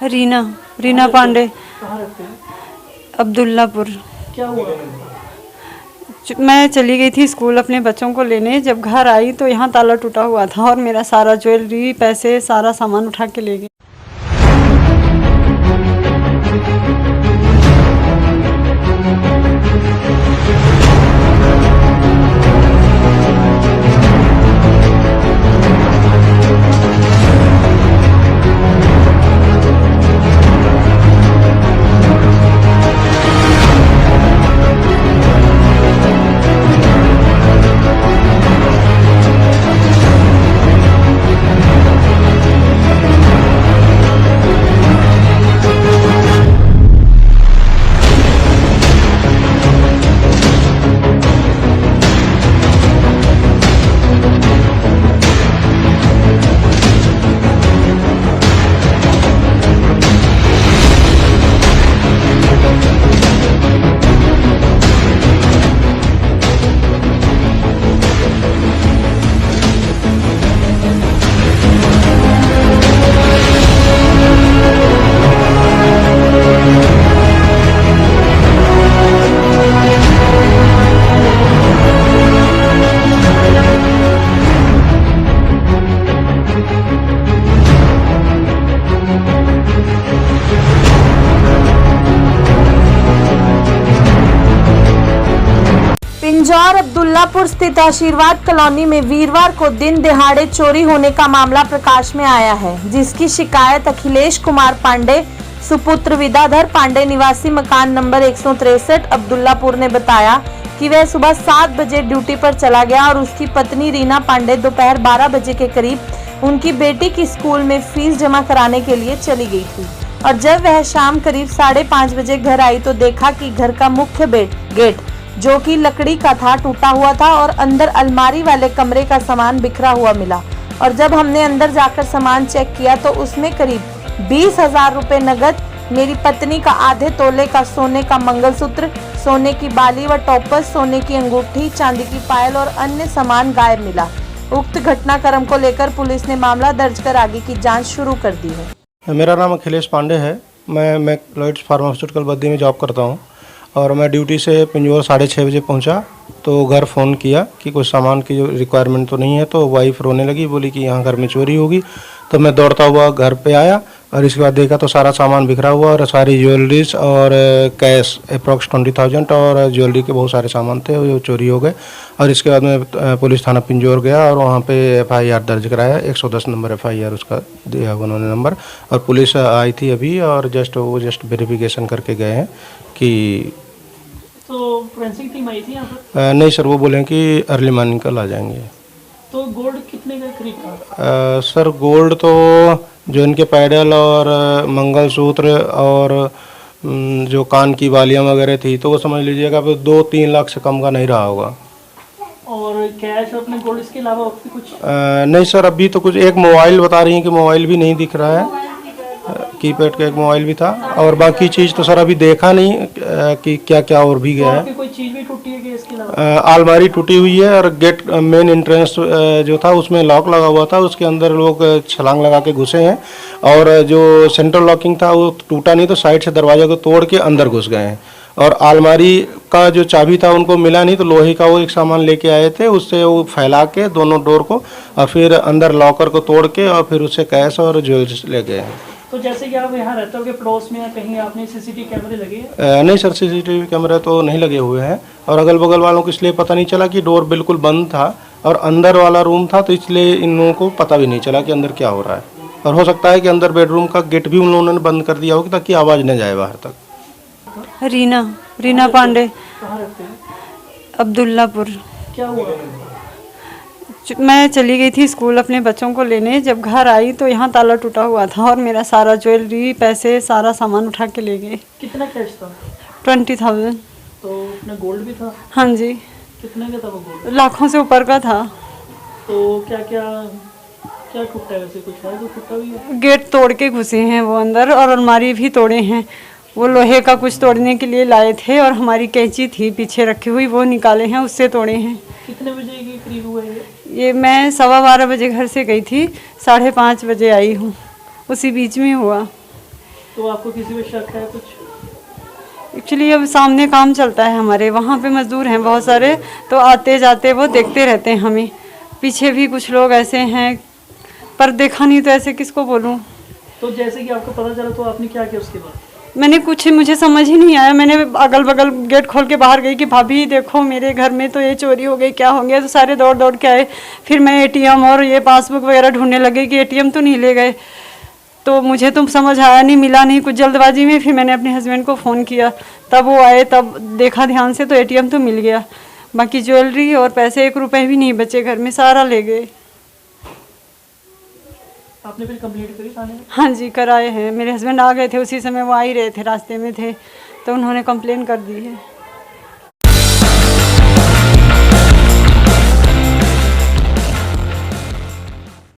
रीना रीना पांडे। कहाँ रहते हैं? अब्दुल्लापुर। क्या हुआ? मैं चली गई थी स्कूल अपने बच्चों को लेने। जब घर आई तो यहाँ ताला टूटा हुआ था और मेरा सारा ज्वेलरी, पैसे, सारा सामान उठा के ले गए। पिंजौर अब्दुल्लापुर स्थित आशीर्वाद कॉलोनी में वीरवार को दिन दिहाड़े चोरी होने का मामला प्रकाश में आया है, जिसकी शिकायत अखिलेश कुमार पांडे सुपुत्र विद्याधर पांडे निवासी मकान नंबर 163 अब्दुल्लापुर ने बताया कि वह सुबह 7 बजे ड्यूटी पर चला गया और उसकी पत्नी रीना पांडे दोपहर 12 बजे के करीब उनकी बेटी की स्कूल में फीस जमा कराने के लिए चली गई थी। और जब वह शाम करीब 5:30 बजे घर आई तो देखा कि घर का मुख्य गेट जो कि लकड़ी का था टूटा हुआ था और अंदर अलमारी वाले कमरे का सामान बिखरा हुआ मिला। और जब हमने अंदर जाकर सामान चेक किया तो उसमें करीब 20,000 रुपए नगद, मेरी पत्नी का आधे तोले का सोने का मंगलसूत्र, सोने की बाली व टॉपर्स, सोने की अंगूठी, चांदी की पायल और अन्य सामान गायब मिला। उक्त घटनाक्रम को लेकर पुलिस ने मामला दर्ज कर आगे की जाँच शुरू कर दी है। मेरा नाम अखिलेश पांडे है। मैं लॉयड्स फार्मास्यूटिकल बद्दी में जॉब करता हूँ और मैं ड्यूटी से पिंजौर 6:30 बजे पहुँचा तो घर फ़ोन किया कि कुछ सामान की जो रिक्वायरमेंट तो नहीं है। तो वाइफ रोने लगी, बोली कि यहाँ घर में चोरी होगी। तो मैं दौड़ता हुआ घर पे आया और इसके बाद देखा तो सारा सामान बिखरा हुआ और सारी ज्वेलरीज और कैश अप्रॉक्स 20,000 और ज्वेलरी के बहुत सारे सामान थे वो चोरी हो गए। और इसके बाद मैं पुलिस थाना पिंजौर गया और वहाँ पे FIR दर्ज कराया। 110 नंबर FIR उसका दिया उन्होंने नंबर। और पुलिस आई थी अभी और जस्ट वेरिफिकेशन करके गए हैं कि तो फोरेंसिक टीम आई थी यहाँ पर? नहीं सर, वो बोले कि अर्ली मॉर्निंग कल आ जाएंगे। तो गोल्ड कितने का करीब था? सर गोल्ड तो जो इनके पैडल और मंगलसूत्र और जो कान की बालियाँ वगैरह थी तो वो समझ लीजिएगा 2-3 लाख से कम का नहीं रहा होगा। और कैश और अपने गोल्ड इसके अलावा और कुछ? नहीं सर, अभी तो कुछ, एक मोबाइल बता रही हैं कि मोबाइल भी नहीं दिख रहा है, कीपैड का एक मोबाइल भी था। और बाकी चीज़ तो सर अभी देखा नहीं कि क्या क्या और भी गया है। कोई चीज़ भी टूटी है इसके अलावा? अलमारी टूटी हुई है और गेट मेन एंट्रेंस जो था उसमें लॉक लगा हुआ था, उसके अंदर लोग छलांग लगा के घुसे हैं। और जो सेंट्रल लॉकिंग था वो टूटा नहीं तो साइड से दरवाजे को तोड़ के अंदर घुस गए हैं। और अलमारी का जो चाबी था उनको मिला नहीं तो लोहे का वो एक सामान लेके आए थे, उससे वो फैला के दोनों डोर को और फिर अंदर लॉकर को तोड़ के और फिर उससे कैश और ज्वेलरी ले गए हैं। तो जैसे कि आप यहाँ रहते हो कि पड़ोस में या कहीं आपने CCTV कैमरे लगे हैं? नहीं सर, CCTV कैमरे तो नहीं लगे हुए हैं और अगल बगल वालों को इसलिए पता नहीं चला कि डोर बिल्कुल बंद था और अंदर वाला रूम था तो इसलिए इन लोगों को पता भी नहीं चला कि अंदर क्या हो रहा है। और हो सकता है कि अंदर बेडरूम का गेट भी उन लोगों ने बंद कर दिया हो ताकि आवाज़ न जाए बाहर तक। रीना पांडे। कहाँ रहते हैं? अब्दुल्लापुर। क्या हुआ? मैं चली गई थी स्कूल अपने बच्चों को लेने। जब घर आई तो यहाँ ताला टूटा हुआ था और मेरा सारा ज्वेलरी, पैसे, सारा सामान उठा के ले गए। कितना कैश था? 20,000। तो उसमें गोल्ड भी था? हाँ जी। कितने का था वो गोल्ड? लाखों से ऊपर का था। तो क्या क्या क्या टूटा है? वैसे कुछ है जो टूटा भी है? गेट तोड़ के घुसे हैं वो अंदर और अलमारी भी तोड़े हैं। वो लोहे का कुछ तोड़ने के लिए लाए थे और हमारी कैंची थी पीछे रखी हुई, वो निकाले हैं, उससे तोड़े हैं। कितने बजे के करीब हुआ है ये? मैं 12:15 बजे घर से गई थी, 5:30 बजे आई हूँ, उसी बीच में हुआ। तो आपको किसी पे शक है कुछ? एक्चुअली अब सामने काम चलता है हमारे, वहाँ पे मजदूर हैं बहुत सारे, तो आते जाते वो देखते रहते हैं हमें। पीछे भी कुछ लोग ऐसे हैं, पर देखा नहीं तो ऐसे किसको बोलूँ। तो जैसे कि आपको पता चला तो आपने क्या किया उसके बाद? मैंने कुछ, मुझे समझ ही नहीं आया। मैंने अगल बगल गेट खोल के बाहर गई कि भाभी देखो मेरे घर में तो ये चोरी हो गई, क्या हो गया। तो सारे दौड़ दौड़ के आए। फिर मैं एटीएम और ये पासबुक वगैरह ढूंढने लगे कि एटीएम तो नहीं ले गए। तो मुझे तो समझ आया नहीं, मिला नहीं कुछ जल्दबाजी में। फिर मैंने अपने हस्बैंड को फ़ोन किया, तब वो आए, तब देखा ध्यान से तो एटीएम तो मिल गया। बाकी ज्वेलरी और पैसे 1 रुपए भी नहीं बचे घर में, सारा ले गए। आपने फिर कंप्लेंट करी थाने में? हाँ जी, कराए हैं। मेरे हस्बैंड आ गए थे उसी समय, वो आ ही रहे थे, रास्ते में थे, तो उन्होंने कंप्लेन कर दी है।